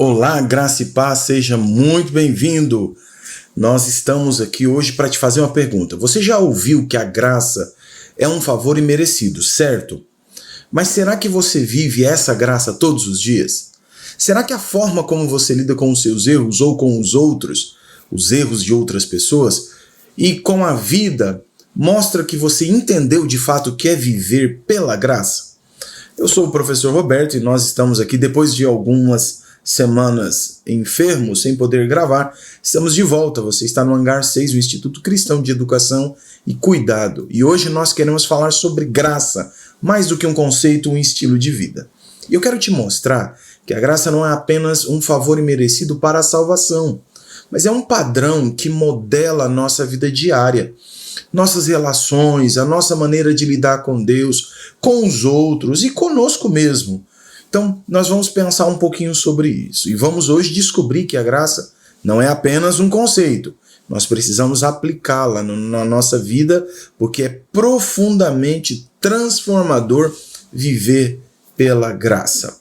Olá, graça e paz, seja muito bem-vindo. Nós estamos aqui hoje para te fazer uma pergunta. Você já ouviu que a graça é um favor imerecido, certo? Mas será que você vive essa graça todos os dias? Será que a forma como você lida com os seus erros ou com os outros, os erros de outras pessoas, e com a vida, mostra que você entendeu de fato o que é viver pela graça? Eu sou o professor Roberto e nós estamos aqui depois de algumas semanas enfermos, sem poder gravar. Estamos de volta. Você está no Hangar 6, o Instituto Cristão de Educação e Cuidado. E hoje nós queremos falar sobre graça, mais do que um conceito, um estilo de vida. E eu quero te mostrar que a graça não é apenas um favor imerecido para a salvação, mas é um padrão que modela a nossa vida diária, nossas relações, a nossa maneira de lidar com Deus, com os outros e conosco mesmo. Então, nós vamos pensar um pouquinho sobre isso. E vamos hoje descobrir que a graça não é apenas um conceito. Nós precisamos aplicá-la na nossa vida, porque é profundamente transformador viver pela graça.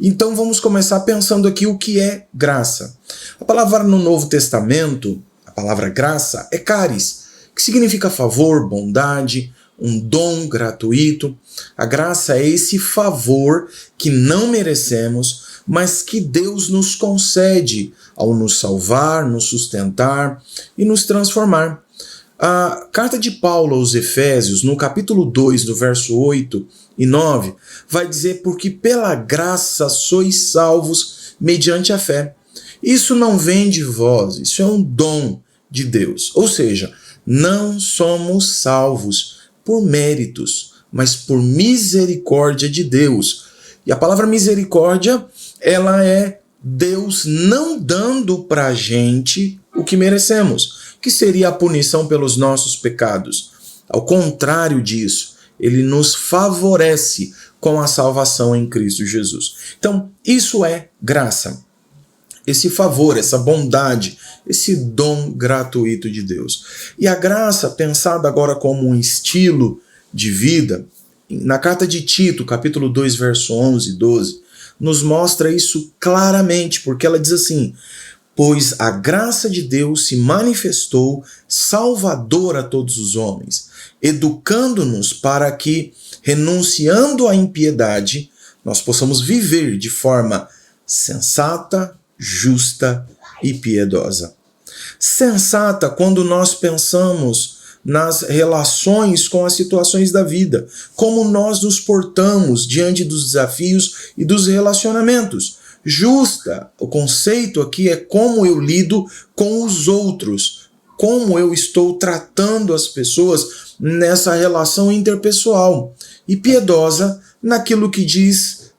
Então, vamos começar pensando aqui o que é graça. A palavra no Novo Testamento, a palavra graça, é charis, que significa favor, bondade, um dom gratuito. A graça é esse favor que não merecemos, mas que Deus nos concede ao nos salvar, nos sustentar e nos transformar. A carta de Paulo aos Efésios, no capítulo 2, do verso 8 e 9, vai dizer: porque pela graça sois salvos mediante a fé. Isso não vem de vós, isso é um dom de Deus. Ou seja, não somos salvos por méritos, mas por misericórdia de Deus. E a palavra misericórdia, ela é Deus não dando para a gente o que merecemos, que seria a punição pelos nossos pecados. Ao contrário disso, ele nos favorece com a salvação em Cristo Jesus. Então, isso é graça. Esse favor, essa bondade, esse dom gratuito de Deus. E a graça, pensada agora como um estilo de vida, na carta de Tito, capítulo 2, verso 11 e 12, nos mostra isso claramente, porque ela diz assim: pois a graça de Deus se manifestou salvadora a todos os homens, educando-nos para que, renunciando à impiedade, nós possamos viver de forma sensata, justa e piedosa. Sensata quando nós pensamos nas relações com as situações da vida, como nós nos portamos diante dos desafios e dos relacionamentos. Justa, o conceito aqui é como eu lido com os outros, como eu estou tratando as pessoas nessa relação interpessoal. E piedosa naquilo que diz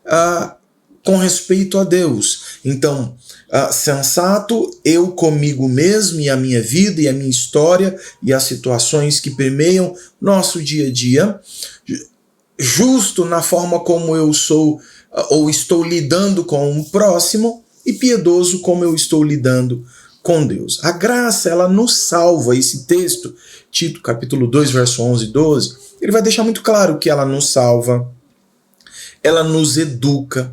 com respeito a Deus. Então, sensato, eu comigo mesmo e a minha vida e a minha história e as situações que permeiam nosso dia a dia. Justo na forma como eu sou ou estou lidando com o próximo, e piedoso como eu estou lidando com Deus. A graça, ela nos salva. Esse texto, Tito capítulo 2, verso 11 e 12, ele vai deixar muito claro que ela nos salva, ela nos educa,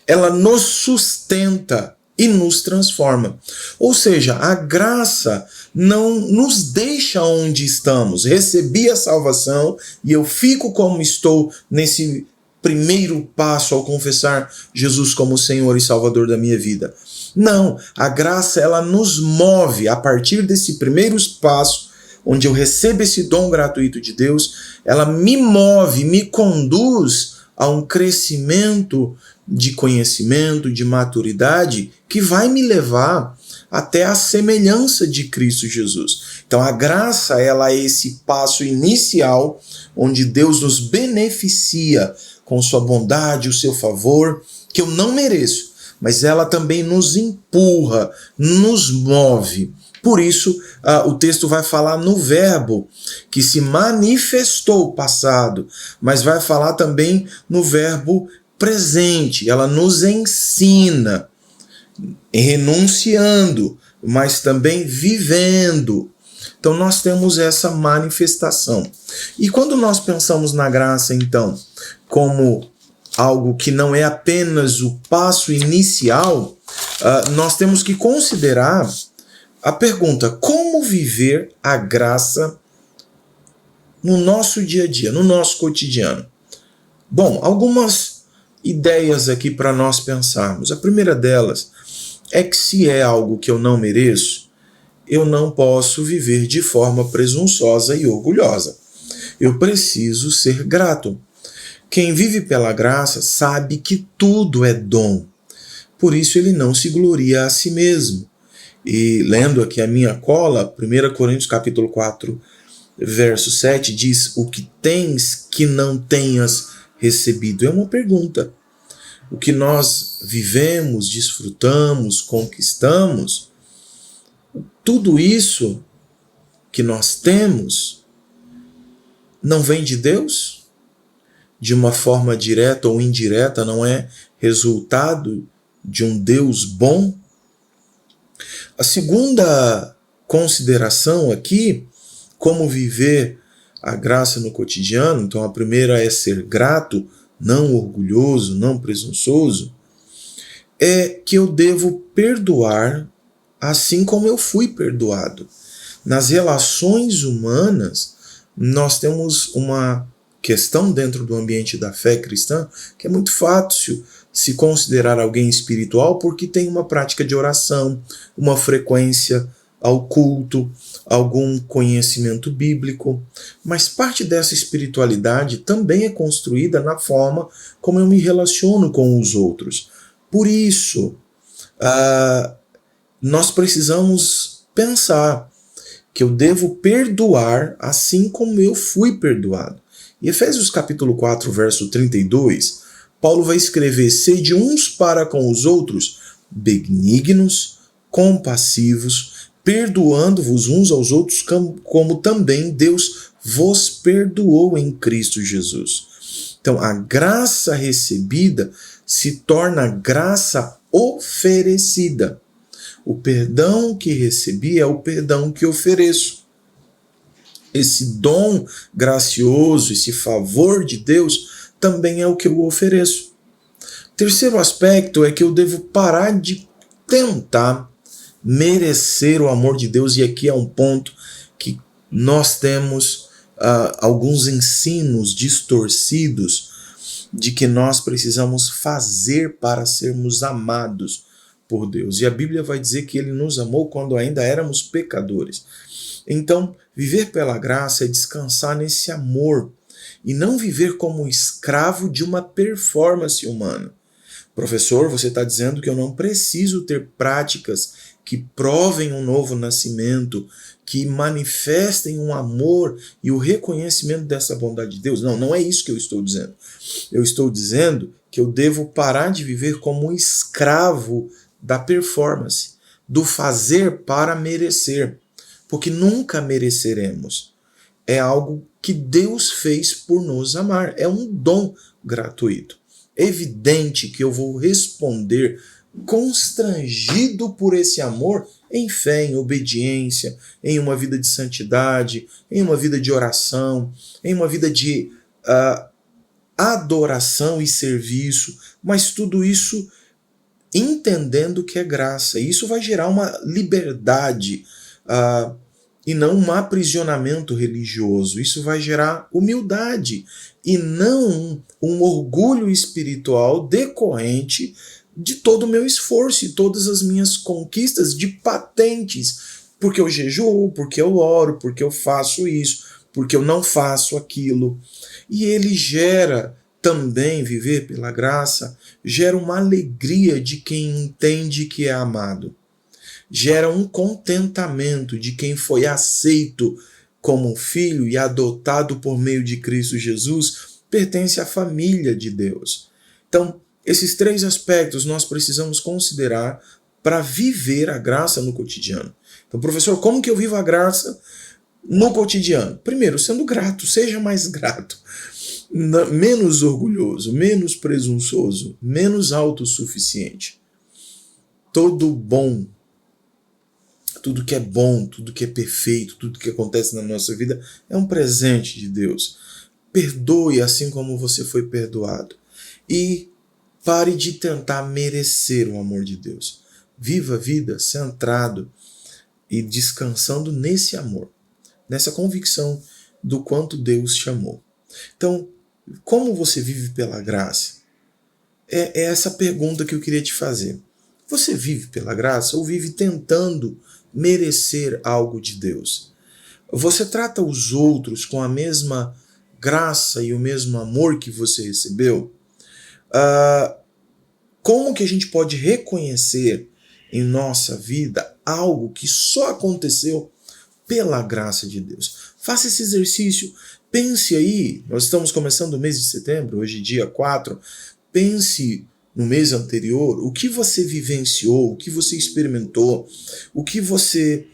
ela nos sustenta e nos transforma. Ou seja, a graça não nos deixa onde estamos. Recebi a salvação e eu fico como estou nesse primeiro passo ao confessar Jesus como Senhor e Salvador da minha vida. Não, a graça, ela nos move a partir desse primeiro passo, onde eu recebo esse dom gratuito de Deus. Ela me move, me conduz a um crescimento de conhecimento, de maturidade, que vai me levar até a semelhança de Cristo Jesus. Então a graça, ela é esse passo inicial, onde Deus nos beneficia com sua bondade, o seu favor, que eu não mereço, mas ela também nos empurra, nos move. Por isso, o texto vai falar no verbo que se manifestou, passado, mas vai falar também no verbo presente. Ela nos ensina, renunciando, mas também vivendo. Então nós temos essa manifestação. E quando nós pensamos na graça, então, como algo que não é apenas o passo inicial, nós temos que considerar a pergunta: como viver a graça no nosso dia a dia, no nosso cotidiano? Bom, algumas ideias aqui para nós pensarmos. A primeira delas é que se é algo que eu não mereço, eu não posso viver de forma presunçosa e orgulhosa. Eu preciso ser grato. Quem vive pela graça sabe que tudo é dom. Por isso ele não se gloria a si mesmo. E lendo aqui a minha cola, 1 Coríntios capítulo 4, verso 7, diz: o que tens que não tenhas recebido? É uma pergunta. O que nós vivemos, desfrutamos, conquistamos, tudo isso que nós temos não vem de Deus? De uma forma direta ou indireta, não é resultado de um Deus bom? A segunda consideração aqui, como viver a graça no cotidiano, então a primeira é ser grato, não orgulhoso, não presunçoso, é que eu devo perdoar assim como eu fui perdoado. Nas relações humanas, nós temos uma questão dentro do ambiente da fé cristã que é muito fácil se considerar alguém espiritual porque tem uma prática de oração, uma frequência ao culto, algum conhecimento bíblico, mas parte dessa espiritualidade também é construída na forma como eu me relaciono com os outros. Por isso, nós precisamos pensar que eu devo perdoar assim como eu fui perdoado. Em Efésios capítulo 4, verso 32, Paulo vai escrever: sede uns para com os outros benignos, compassivos, perdoando-vos uns aos outros, como também Deus vos perdoou em Cristo Jesus. Então, a graça recebida se torna graça oferecida. O perdão que recebi é o perdão que ofereço. Esse dom gracioso, esse favor de Deus, também é o que eu ofereço. Terceiro aspecto é que eu devo parar de tentar merecer o amor de Deus, e aqui é um ponto que nós temos alguns ensinos distorcidos de que nós precisamos fazer para sermos amados por Deus. E a Bíblia vai dizer que Ele nos amou quando ainda éramos pecadores. Então, viver pela graça é descansar nesse amor e não viver como escravo de uma performance humana. Professor, você está dizendo que eu não preciso ter práticas que provem um novo nascimento, que manifestem um amor e o reconhecimento dessa bondade de Deus. Não, não é isso que eu estou dizendo. Eu estou dizendo que eu devo parar de viver como um escravo da performance, do fazer para merecer, porque nunca mereceremos. É algo que Deus fez por nos amar, é um dom gratuito. É evidente que eu vou responder constrangido por esse amor em fé, em obediência, em uma vida de santidade, em uma vida de oração, em uma vida de adoração e serviço, mas tudo isso entendendo que é graça. E isso vai gerar uma liberdade e não um aprisionamento religioso. Isso vai gerar humildade e não um orgulho espiritual decorrente de todo o meu esforço e todas as minhas conquistas de patentes, porque eu jejuo, porque eu oro, porque eu faço isso, porque eu não faço aquilo. E ele gera também, viver pela graça, gera uma alegria de quem entende que é amado. Gera um contentamento de quem foi aceito como filho e adotado por meio de Cristo Jesus, pertence à família de Deus. Então, esses três aspectos nós precisamos considerar para viver a graça no cotidiano. Então, professor, como que eu vivo a graça no cotidiano? Primeiro, sendo grato, seja mais grato. Menos orgulhoso, menos presunçoso, menos autossuficiente. Todo bom, tudo que é bom, tudo que é perfeito, tudo que acontece na nossa vida é um presente de Deus. Perdoe assim como você foi perdoado. E pare de tentar merecer o amor de Deus. Viva a vida centrado e descansando nesse amor, nessa convicção do quanto Deus te amou. Então, como você vive pela graça? É essa pergunta que eu queria te fazer. Você vive pela graça ou vive tentando merecer algo de Deus? Você trata os outros com a mesma graça e o mesmo amor que você recebeu? Como que a gente pode reconhecer em nossa vida algo que só aconteceu pela graça de Deus? Faça esse exercício, pense aí, nós estamos começando o mês de setembro, hoje dia 4, pense no mês anterior, o que você vivenciou, o que você experimentou, o que você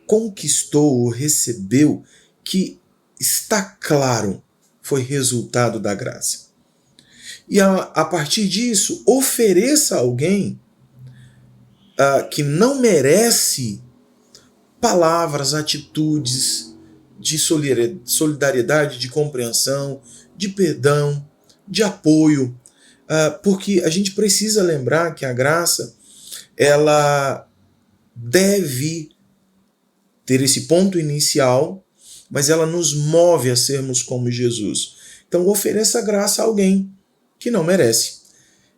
conquistou ou recebeu que está claro foi resultado da graça. E a partir disso, ofereça a alguém que não merece palavras, atitudes de solidariedade, de compreensão, de perdão, de apoio, porque a gente precisa lembrar que a graça ela deve ter esse ponto inicial, mas ela nos move a sermos como Jesus. Então ofereça graça a alguém que não merece.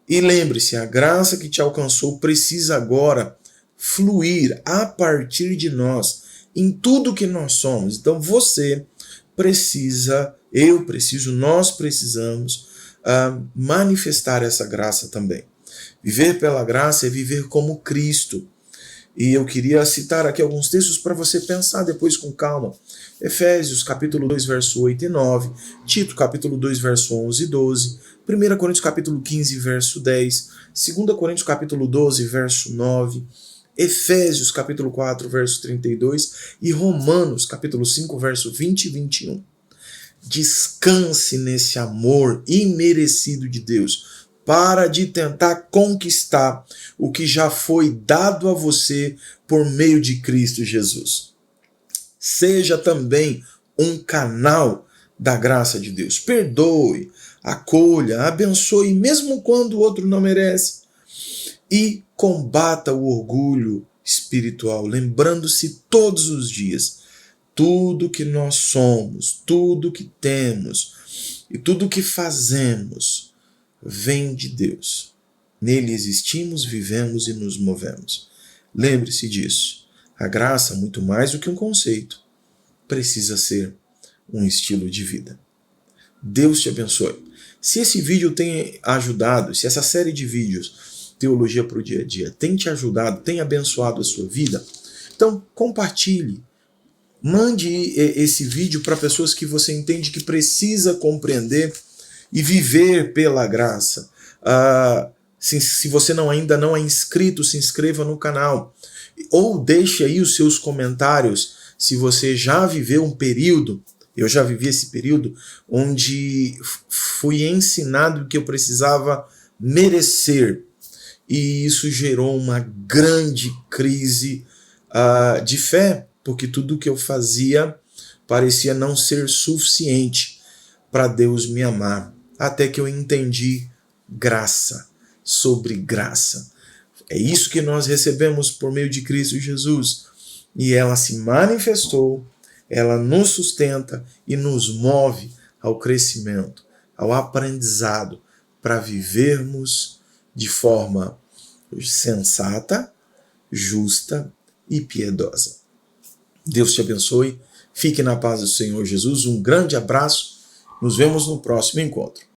E lembre-se, a graça que te alcançou precisa agora fluir a partir de nós, em tudo que nós somos. Então você precisa, eu preciso, nós precisamos manifestar essa graça também. Viver pela graça é viver como Cristo. E eu queria citar aqui alguns textos para você pensar depois com calma. Efésios capítulo 2, verso 8 e 9, Tito capítulo 2, verso 11 e 12, 1 Coríntios capítulo 15, verso 10, 2 Coríntios capítulo 12, verso 9, Efésios capítulo 4, verso 32 e Romanos capítulo 5, verso 20 e 21. Descanse nesse amor imerecido de Deus. Para de tentar conquistar o que já foi dado a você por meio de Cristo Jesus. Seja também um canal da graça de Deus. Perdoe, acolha, abençoe, mesmo quando o outro não merece. E combata o orgulho espiritual, lembrando-se todos os dias: tudo que nós somos, tudo que temos e tudo que fazemos vem de Deus. Nele existimos, vivemos e nos movemos. Lembre-se disso. A graça, muito mais do que um conceito, precisa ser um estilo de vida. Deus te abençoe. Se esse vídeo tem ajudado, se essa série de vídeos, Teologia para o Dia a Dia, tem te ajudado, tem abençoado a sua vida, então compartilhe. Mande esse vídeo para pessoas que você entende que precisa compreender e viver pela graça. Se você ainda não é inscrito, se inscreva no canal. Ou deixe aí os seus comentários se você já viveu um período, eu já vivi esse período, onde fui ensinado que eu precisava merecer. E isso gerou uma grande crise de fé, porque tudo que eu fazia parecia não ser suficiente para Deus me amar. Até que eu entendi graça sobre graça. É isso que nós recebemos por meio de Cristo Jesus. E ela se manifestou, ela nos sustenta e nos move ao crescimento, ao aprendizado, para vivermos de forma sensata, justa e piedosa. Deus te abençoe. Fique na paz do Senhor Jesus. Um grande abraço. Nos vemos no próximo encontro.